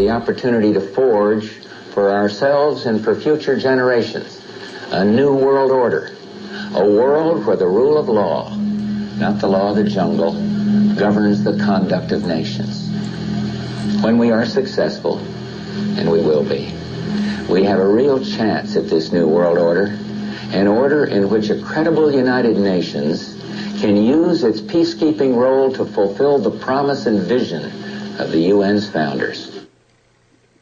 the opportunity to forge for ourselves and for future generations a new world order, a world where the rule of law, not the law of the jungle, governs the conduct of nations. When we are successful, and we will be, we have a real chance at this new world order, an order in which a credible United Nations can use its peacekeeping role to fulfill the promise and vision of the UN's founders.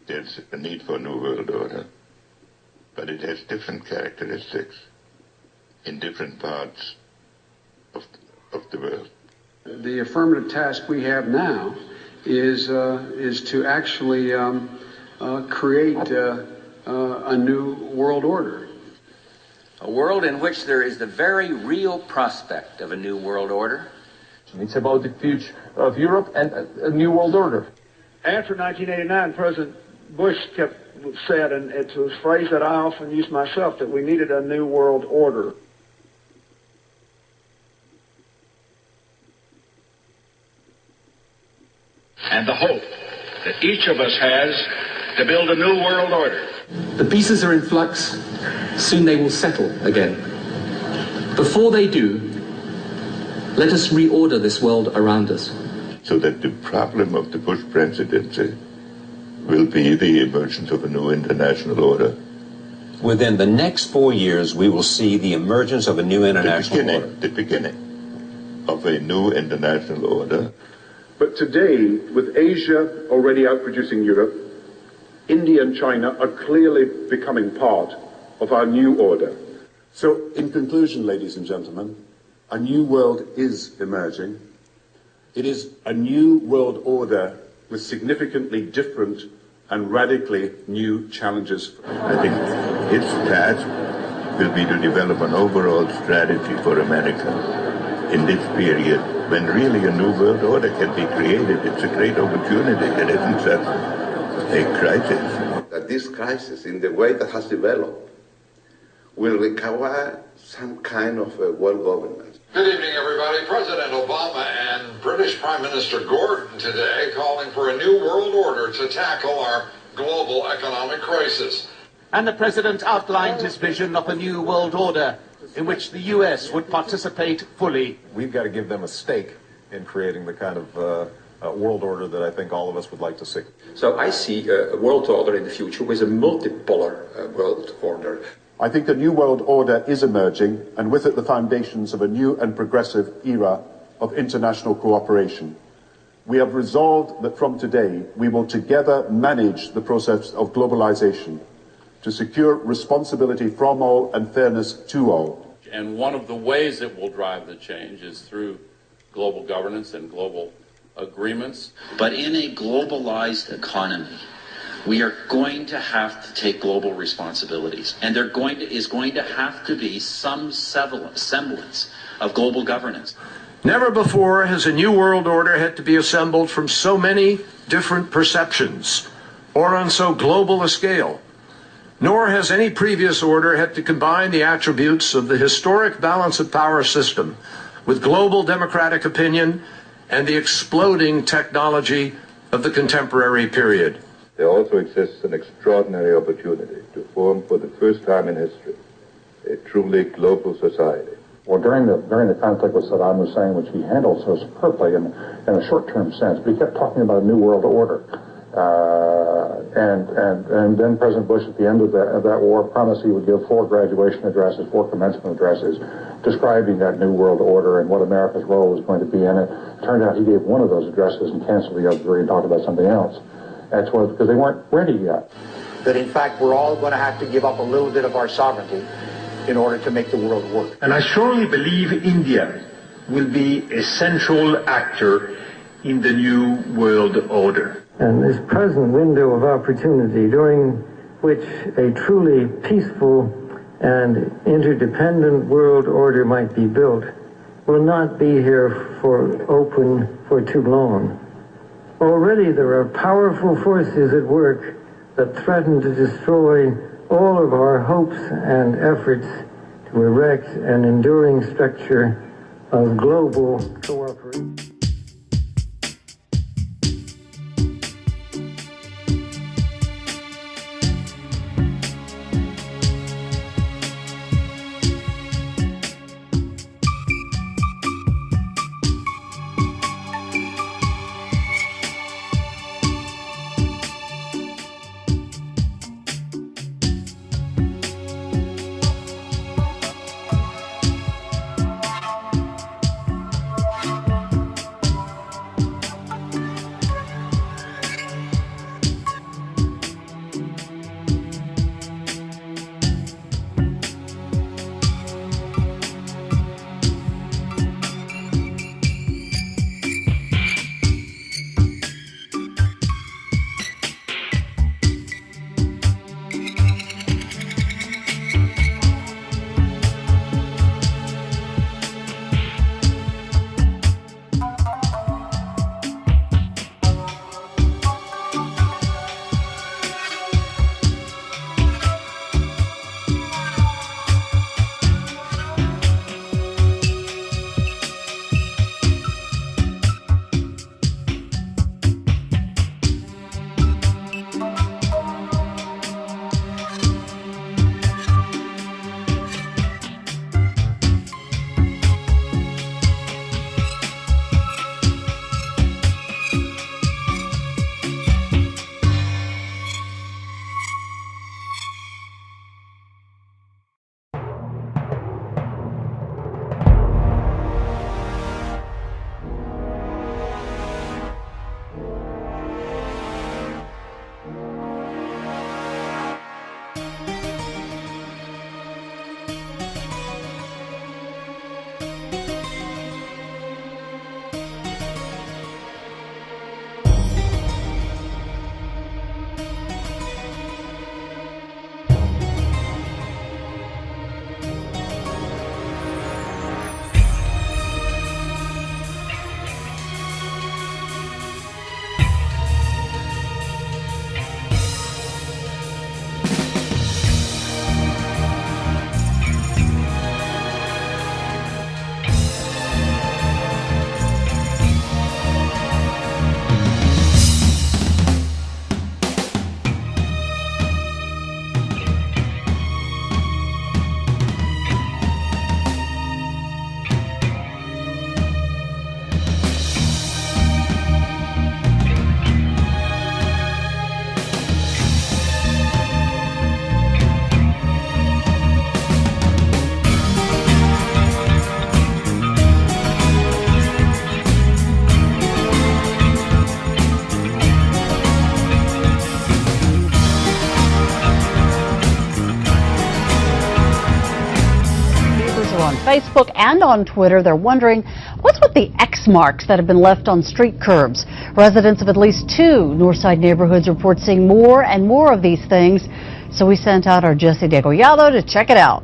There's a need for a new world order, but it has different characteristics in different parts of the world. The affirmative task we have now is to actually create a new world order. A world in which there is the very real prospect of a new world order. It's about the future of Europe and a new world order. After 1989, President Bush said, and it's a phrase that I often use myself, that we needed a new world order. And the hope that each of us has to build a new world order. The pieces are in flux. Soon they will settle again. Before they do, let us reorder this world around us. So that the problem of the Bush presidency will be the emergence of a new international order. Within the next 4 years, we will see the emergence of a new international order. The beginning of a new international order. But today, with Asia already outproducing Europe, India and China are clearly becoming part of our new order. So, in conclusion, ladies and gentlemen, a new world is emerging. It is a new world order with significantly different and radically new challenges. I think its task will be to develop an overall strategy for America in this period when really a new world order can be created. It's a great opportunity. It isn't just a crisis. That this crisis, in the way that has developed, will require some kind of a world governance. Good evening, everybody. President Obama and British Prime Minister Gordon today calling for a new world order to tackle our global economic crisis. And the President outlined his vision of a new world order in which the U.S. would participate fully. We've got to give them a stake in creating the kind of world order that I think all of us would like to see. So I see a world order in the future with a multipolar world order. I think a new world order is emerging, and with it the foundations of a new and progressive era of international cooperation. We have resolved that from today we will together manage the process of globalization to secure responsibility from all and fairness to all. And one of the ways it will drive the change is through global governance and global agreements. But in a globalized economy, we are going to have to take global responsibilities, and there is going to have to be some semblance of global governance. Never before has a new world order had to be assembled from so many different perceptions or on so global a scale. Nor has any previous order had to combine the attributes of the historic balance of power system with global democratic opinion and the exploding technology of the contemporary period. There also exists an extraordinary opportunity to form for the first time in history a truly global society. Well, during the conflict with Saddam Hussein, which he handled so superbly in a short-term sense, but he kept talking about a new world order. And then President Bush, at the end of that war, promised he would give 4 graduation addresses, 4 commencement addresses, describing that new world order and what America's role was going to be in it. Turned out he gave one of those addresses and canceled the other 3 and talked about something else. That's what, because they weren't ready yet. That in fact we're all going to have to give up a little bit of our sovereignty in order to make the world work. And I strongly believe India will be a central actor in the new world order. And this present window of opportunity during which a truly peaceful and interdependent world order might be built will not be here for too long. Already there are powerful forces at work that threaten to destroy all of our hopes and efforts to erect an enduring structure of global cooperation. on Facebook and on Twitter. They're wondering, what's with the X marks that have been left on street curbs? Residents of at least 2 Northside neighborhoods report seeing more and more of these things. So we sent out our Jesse Degollado to check it out.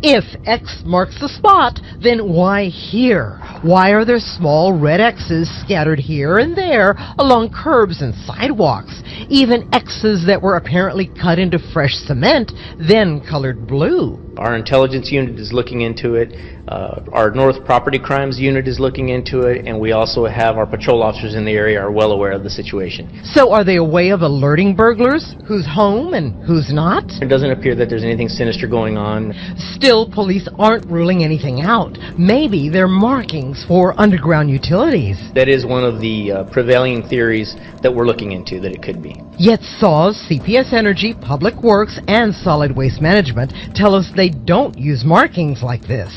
If X marks the spot, then why here? Why are there small red X's scattered here and there along curbs and sidewalks? Even X's that were apparently cut into fresh cement, then colored blue. Our intelligence unit is looking into it. Our North Property Crimes unit is looking into it, and we also have our patrol officers in the area are well aware of the situation. So are they a way of alerting burglars? Who's home and who's not? It doesn't appear that there's anything sinister going on. Still, police aren't ruling anything out. Maybe they're markings for underground utilities. That is one of the prevailing theories that we're looking into, that it could be. Yet SAWS, CPS Energy, Public Works, and Solid Waste Management tell us they don't use markings like this.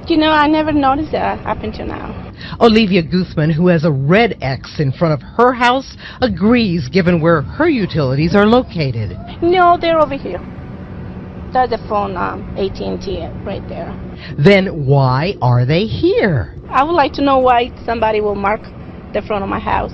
You know, I never noticed that up until now. Olivia Guzman, who has a red X in front of her house, agrees given where her utilities are located. No, they're over here. There's a phone, AT&T right there. Then why are they here? I would like to know why somebody will mark the front of my house.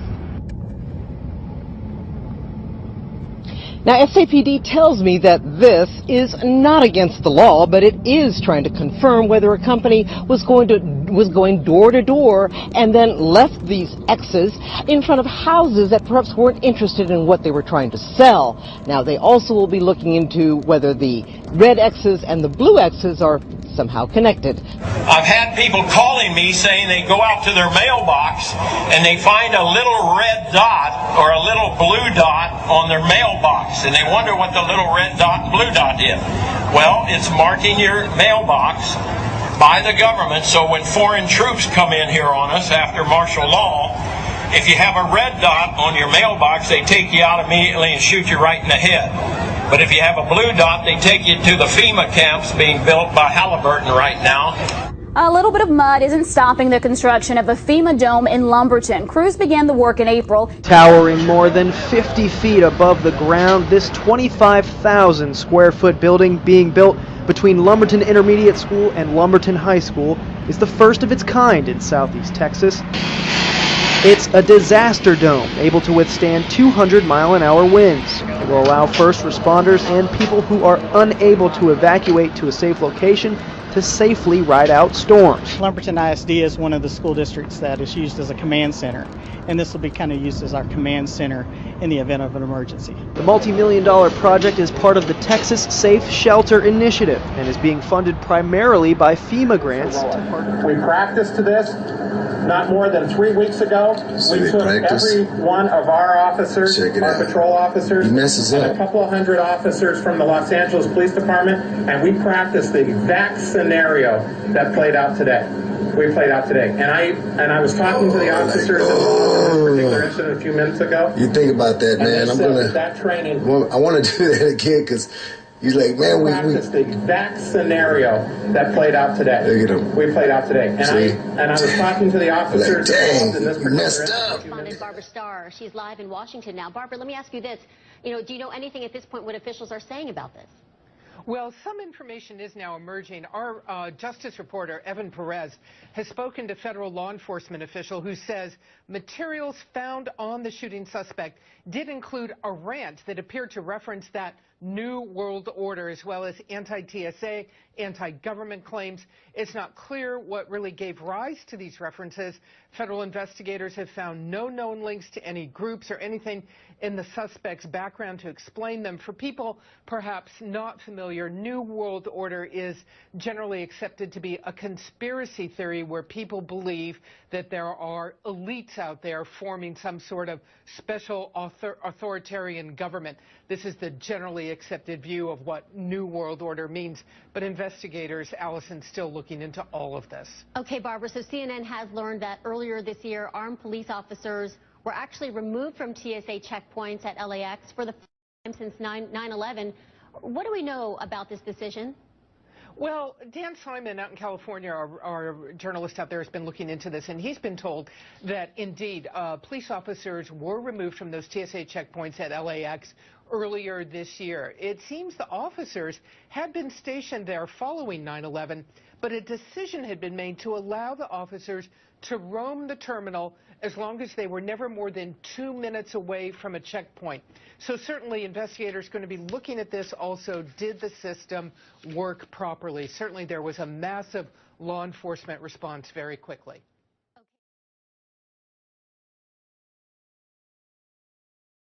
Now, SAPD tells me that this is not against the law, but it is trying to confirm whether a company was going door to door and then left these X's in front of houses that perhaps weren't interested in what they were trying to sell. Now, they also will be looking into whether the red X's and the blue X's are somehow connected. I've had people calling me saying they go out to their mailbox and they find a little red dot or a little blue dot on their mailbox, and they wonder what the little red dot and blue dot is. Well, it's marking your mailbox by the government, so when foreign troops come in here on us after martial law, if you have a red dot on your mailbox, they take you out immediately and shoot you right in the head. But if you have a blue dot, they take you to the FEMA camps being built by Halliburton right now. A little bit of mud isn't stopping the construction of a FEMA dome in Lumberton. Crews began the work in April. Towering more than 50 feet above the ground, this 25,000 square foot building being built between Lumberton Intermediate School and Lumberton High School is the first of its kind in Southeast Texas. It's a disaster dome, able to withstand 200-mile-an-hour winds. It will allow first responders and people who are unable to evacuate to a safe location to safely ride out storms. Lumberton ISD is one of the school districts that is used as a command center, and this will be kind of used as our command center in the event of an emergency. The multi-million-dollar project is part of the Texas Safe Shelter Initiative and is being funded primarily by FEMA grants. We practiced to this not more than 3 weeks ago. We took every one of our officers, our patrol officers, and a couple of hundred officers from the Los Angeles Police Department, and we practiced the exact scenario that played out today. And I was talking to the officers involved in this particular incident a few minutes ago. You think about that, man. I want to do that again because he's like, man, we practiced the exact scenario that played out today. Look at him. We played out today. And I was talking to the officers involved in this particular incident. Correspondent Barbara Starr, she's live in Washington now. Barbara, let me ask you this. Do you know anything at this point what officials are saying about this? Well, some information is now emerging. Our justice reporter, Evan Perez, has spoken to federal law enforcement official who says materials found on the shooting suspect did include a rant that appeared to reference that New World Order, as well as anti-TSA, anti-government claims. It's not clear what really gave rise to these references. Federal investigators have found no known links to any groups or anything in the suspect's background to explain them. For people perhaps not familiar, New World Order is generally accepted to be a conspiracy theory where people believe that there are elites out there forming some sort of special authoritarian government. This is the generally accepted view of what New World Order means. But investigators, Allison, still looking into all of this. Okay, Barbara, so CNN has learned that earlier this year, armed police officers were actually removed from TSA checkpoints at LAX for the first time since 9/11. What do we know about this decision? Well, Dan Simon out in California, our journalist out there, has been looking into this, and he's been told that, indeed, police officers were removed from those TSA checkpoints at LAX earlier this year. It seems the officers had been stationed there following 9/11, but a decision had been made to allow the officers to roam the terminal as long as they were never more than 2 minutes away from a checkpoint. So certainly investigators are going to be looking at this also. Did the system work properly? Certainly there was a massive law enforcement response very quickly.